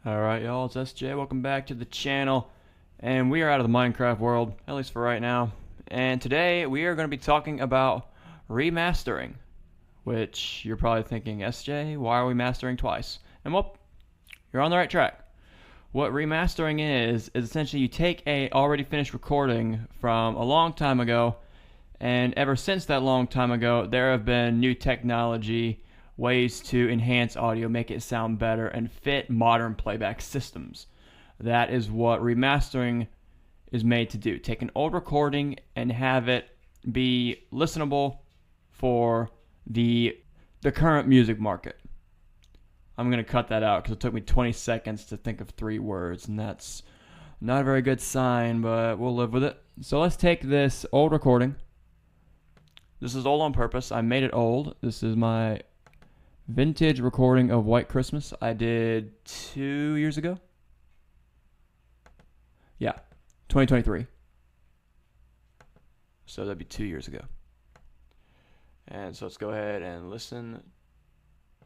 Alright y'all, it's SJ, welcome back to the channel, and we are out of the Minecraft world, at least for right now, and today we are going to be talking about remastering, which you're probably thinking, SJ, why are we mastering twice? And well, you're on the right track. What remastering is essentially you take a already finished recording from a long time ago, and ever since that long time ago, there have been new technology, ways to enhance audio, make it sound better, and fit modern playback systems. That is what remastering is made to do. Take an old recording and have it be listenable for the current music market. I'm going to cut that out because it took me 20 seconds to think of 3 words, and that's not a very good sign, but we'll live with it. So let's take this old recording. This is old on purpose. I made it old. This is my vintage recording of White Christmas I did 2 years ago. Yeah, 2023. So that'd be 2 years ago. And so let's go ahead and listen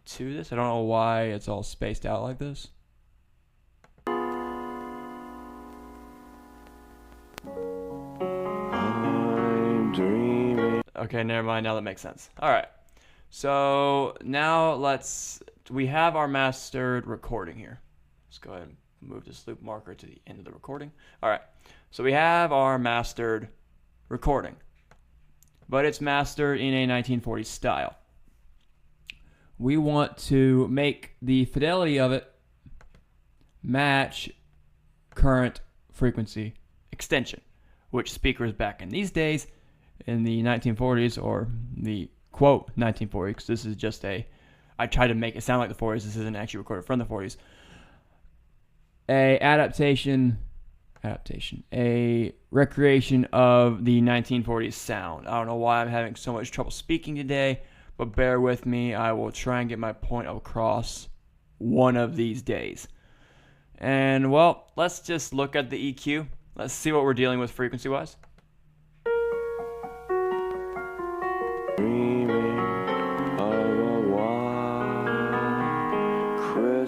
to this. I don't know why it's all spaced out like this. I'm dreaming. Okay, never mind. Now that makes sense. All right. So now we have our mastered recording here. Let's go ahead and move this loop marker to the end of the recording. All right, so we have our mastered recording, but it's mastered in a 1940s style. We want to make the fidelity of it match current frequency extension, which speakers back in these days in the 1940s, or the quote 1940s, because this is just I tried to make it sound like the 40s. This isn't actually recorded from the 40s. A recreation of the 1940s sound. I don't know why I'm having so much trouble speaking today, but bear with me. I will try and get my point across one of these days. And well, let's just look at the EQ. Let's see what we're dealing with frequency-wise.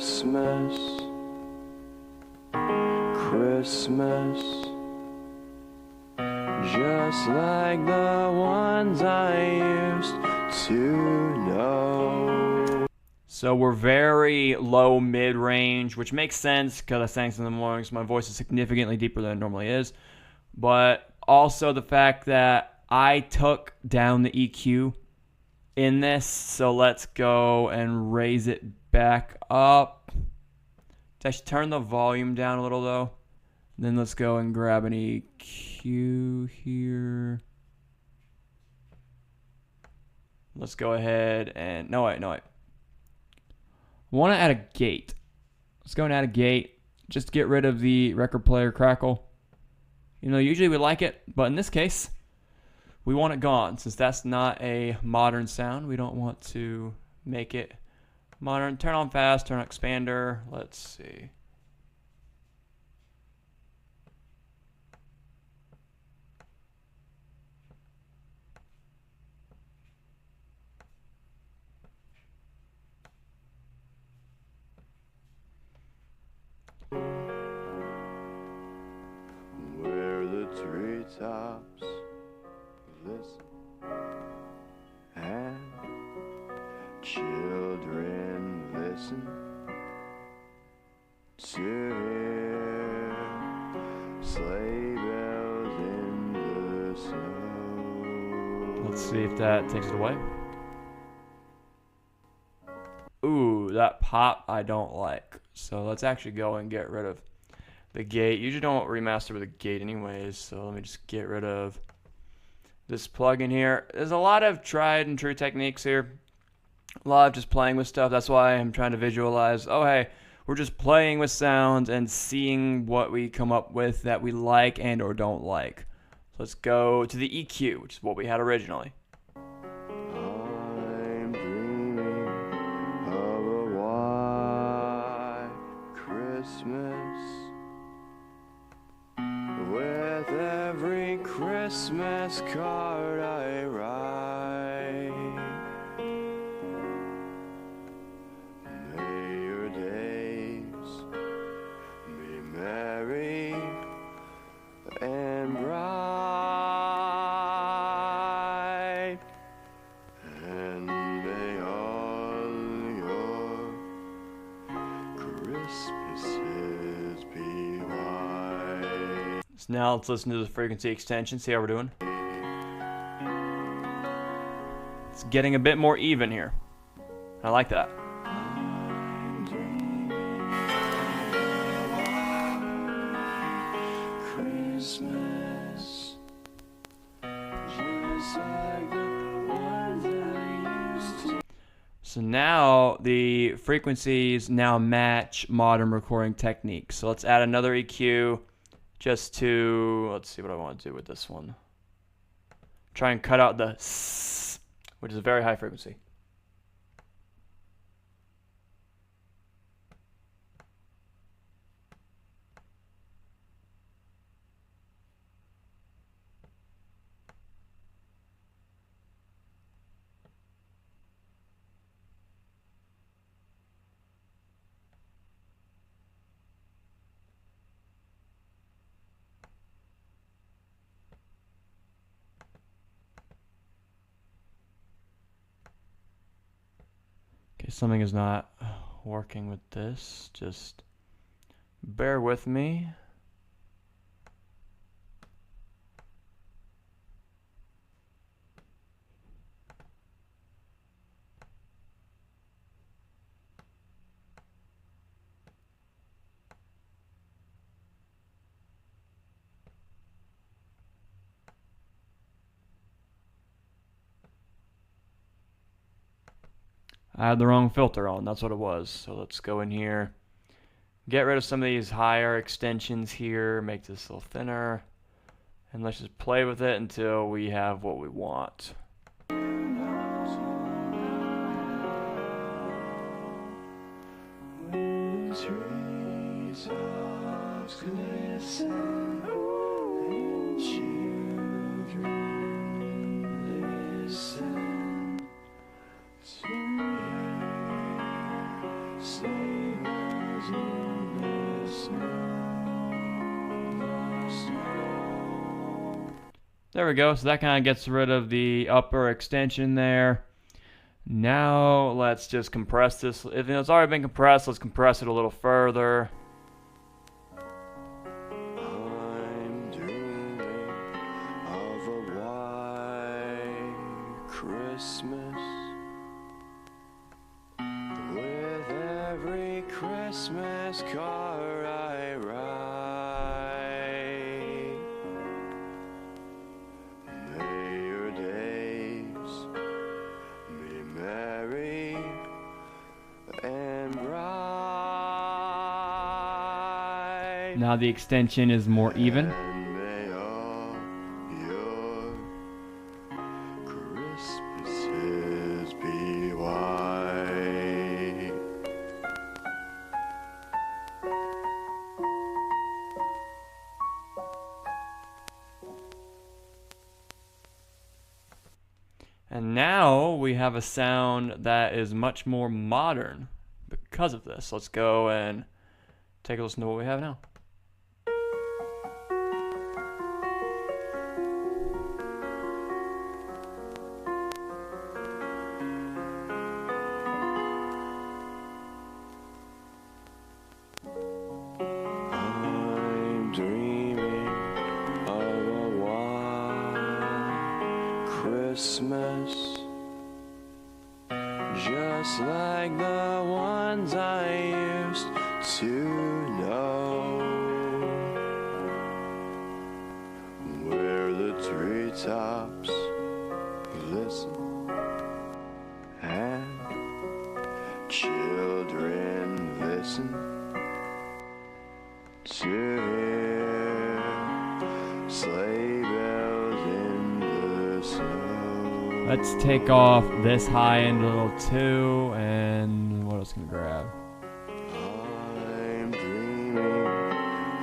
Christmas, just like the ones I used to know. So we're very low mid-range, which makes sense because I sang in the morning, so my voice is significantly deeper than it normally is. But also the fact that I took down the EQ in this, so let's go and raise it back up. Let's turn the volume down a little though. Then let's go and grab an EQ here. Let's go ahead and no wait. I want to add a gate. Let's go and add a gate. Just to get rid of the record player crackle. You know, usually we like it, but in this case, we want it gone. Since that's not a modern sound, we don't want to make it modern. Turn on fast, turn on expander. Let's see. Where the treetops listen and children listen to hear sleigh bells in the snow. Let's see if that takes it away. Ooh, that pop I don't like. So let's actually go and get rid of the gate. Usually don't remaster with a gate anyways, so let me just get rid of this plugin here. There's a lot of tried and true techniques here. A lot of just playing with stuff. That's why I'm trying to visualize, oh hey, we're just playing with sounds and seeing what we come up with that we like and or don't like. So let's go to the EQ, which is what we had originally. I'm dreaming of a white Christmas, with every Christmas card I write. May your days Christmases be white. So now let's listen to the frequency extension, see how we're doing. It's getting a bit more even here. I like that. I'm dreaming of a Christmas, just like the ones I used to. So now the frequencies now match modern recording techniques. So let's add another EQ just to, let's see what I want to do with this one. Try and cut out the s, which is a very high frequency. Okay, something is not working with this. Just bear with me. I had the wrong filter on, that's what it was. So let's go in here, get rid of some of these higher extensions here, make this a little thinner, and let's just play with it until we have what we want. When treetops glisten and children listen to hear sleigh bells in the snow. There we go, so that kind of gets rid of the upper extension there. Now let's just compress this. If it's already been compressed, let's compress it a little further. I'm dreaming of a white Christmas, with every Christmas card I write. May your days be merry and bright. Now the extension is more even. And may all your Christmases be white. And now we have a sound that is much more modern because of this. Let's go and take a listen to what we have now. I'm dreaming of a white Christmas, just like the ones I used to know, where the treetops glisten and children listen to hear sleigh bells in the snow. Let's take off this high end a little too, and what else can we grab? I'm dreaming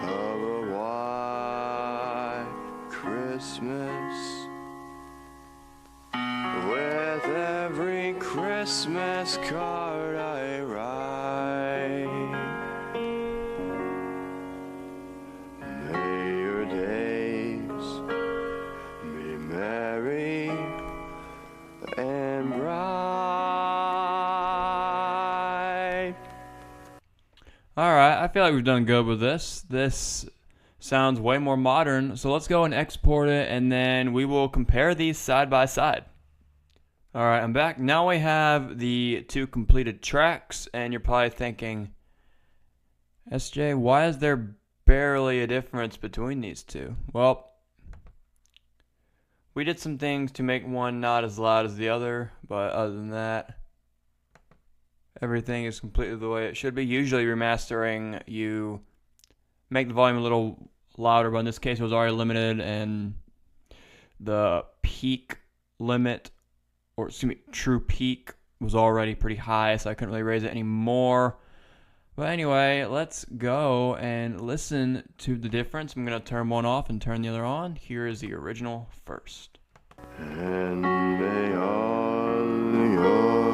of a white Christmas, with every Christmas card I write. May your days be merry and bright. Alright, I feel like we've done good with this. This sounds way more modern, so let's go and export it, and then we will compare these side by side. Alright, I'm back. Now we have the two completed tracks, and you're probably thinking, SJ, why is there barely a difference between these two? Well, we did some things to make one not as loud as the other, but other than that, everything is completely the way it should be. Usually remastering, you make the volume a little louder, but in this case it was already limited, and the peak limit, or excuse me, true peak was already pretty high, so I couldn't really raise it anymore. But anyway, let's go and listen to the difference. I'm going to turn one off and turn the other on. Here is the original first. And may all your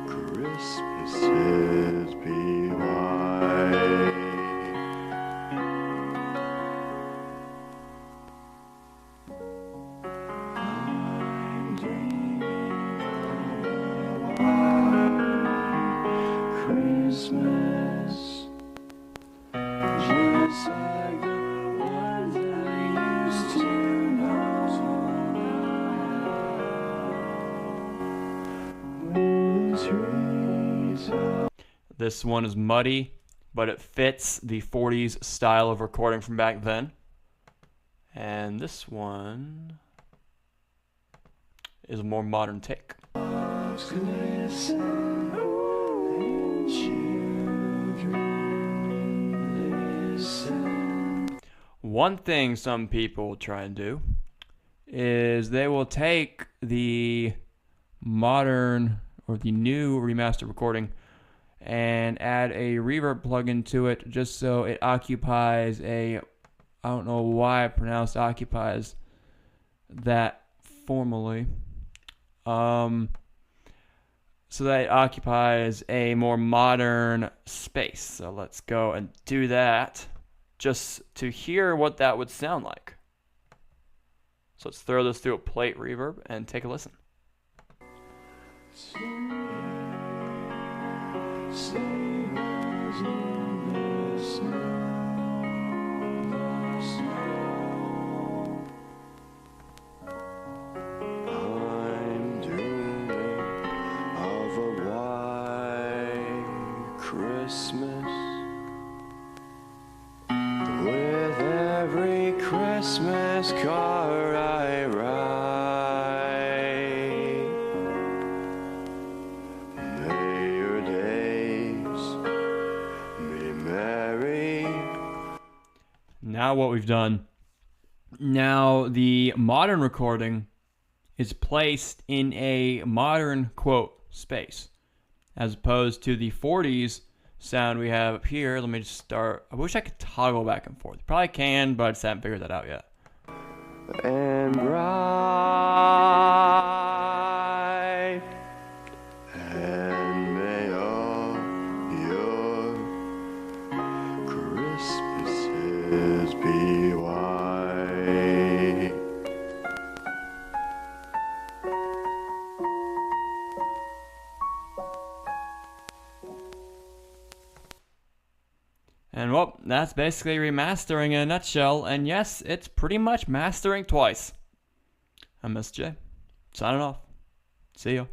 Christmases be white. I'm dreaming of a white Christmas, just like the ones I used to know. When the trees are This one is muddy, but it fits the 40s style of recording from back then. And this one is a more modern take. glisten, and children listen. One thing some people will try and do is they will take the modern or the new remaster recording and add a reverb plugin to it just so it occupies a, I don't know why I pronounced occupies that formally, so that it occupies a more modern space. So let's go and do that just to hear what that would sound like. So let's throw this through a plate reverb and take a listen. Sailors in the snow. I'm dreaming of a white Christmas, with every Christmas card I write. May your days be merry. Now what we've done, now the modern recording is placed in a modern quote space as opposed to the 40s sound we have up here. Let me just start. I wish I could toggle back and forth. Probably can, but I just haven't figured that out yet. And bright, and may all your Christmases be white. And well, that's basically remastering in a nutshell. And yes, it's pretty much mastering twice. I'm SJ, signing off. See ya.